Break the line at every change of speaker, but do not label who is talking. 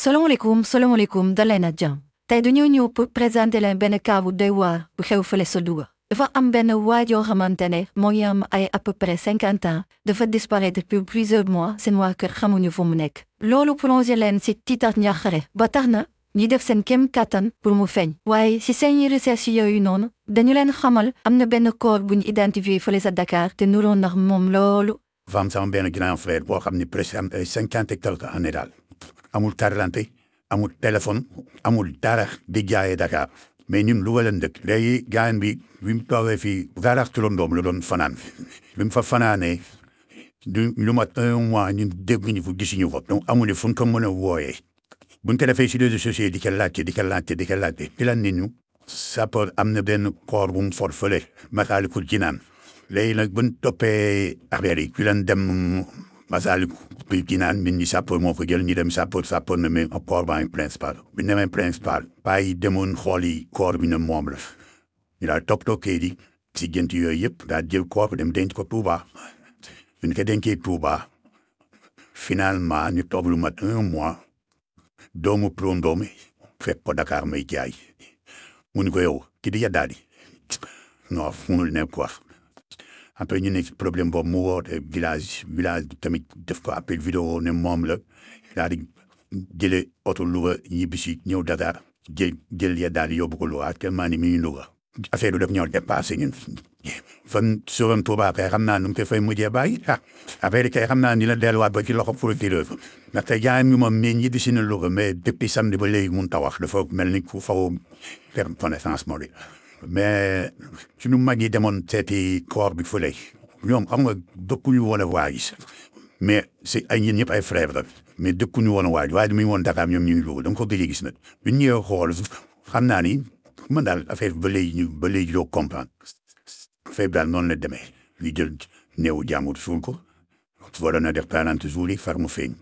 salaamaaleykum daleen ak jàmm tey dañoo ñëw pour présenter leen benn cas bu doy waar bu xew fële sa Louga dafa am benn waay yoo xamante ne moo ngi am ay à peu près 50 ans dafa disparaître depuis plusieurs mois seen waa kër xamuñu fu mu nekk. loolu plongé leen si tiitar njaaxare ba tax na ñi def seen kéem kattan pour mu feeñ. waaye si seen recherche yooyu noonu dañu leen xamal am na benn corps bu ñu identifié fële sa Dakar te nuroon ndax moom loolu.
dafa am sama benn grand frère boo xam ne presque am ay 50 et quelques années daal amul carte d'identité amul téléphone amul dara di jaayee Dakar mais ñun Louga lañ dëkk. léegi gaañ bi mu toogee fii garage turandoom la doon fanaan bi mu fa fanaanee lu mat 1 mois ñun dégguñu fa gisuñu ko donc amuñu fu ñu ko mën a wooyee buñ ko defee si réseaux sociaux di ko laajte di la nit ñu sapeur am na benn corps bu mu for fële Masaalikul Jinaan léegi nag buñ toppee affaire yi fi leen dem Masaalikul Jinaan nit ñi sapeur moo ko jël ñu dem sapeur na mais corps baa ngi principal bi demee principal paa yi demoon xool yi corps bi ne moom la ñu daal toppatoo kayit yi si gént yooyu yëpp daal jël corps bi dem denc ko Touba bu ñu ko dencee Touba finalement ñu toog lu mat 1 mois doomu prondoomi fekk ko Dakar may jaay mu ni ko yow ki di yaddaadi non munul ne quoi après ñu ne problème boobu mu woote village tamit def ko appel vidéo ne moom la daal di jëlee oto Louga ñibbisi ñëw Dakar jël yaddaadi yóbbu ko Louga actuellement ni mi ngi Louga affaire bi daf ñoo dépassé ñun fan soron Touba kay xam naa nu mu ko fay mujjee bàyyi affaire yi kay xam naa ni la delluwaat ba ci loxo procureur ndaxte jaay mi moom mais ñibbisi na Louga mais depuis samedi ba léegi mun ta wax dafa mel ni ku faw perdre connaissance moo di mais suñu mag yi demoon seeti corps bi fële ñoom xam nga dëkkuñu woon a waaj mais si ay ñun ñëpp ay frère la mais dëkkuñu woon a waaj waaye mi ngi woon Dakar ñoom ñu ngi Louga da nga ko gëj a gis nag bu ñu ñëwee xool xam naa ni man daal affaire ba léegi doo comprendre affaire bi daal noonu la demee ñu jël néewu jàmbur suul ko wala na def 40 jours yi far mu feeñ.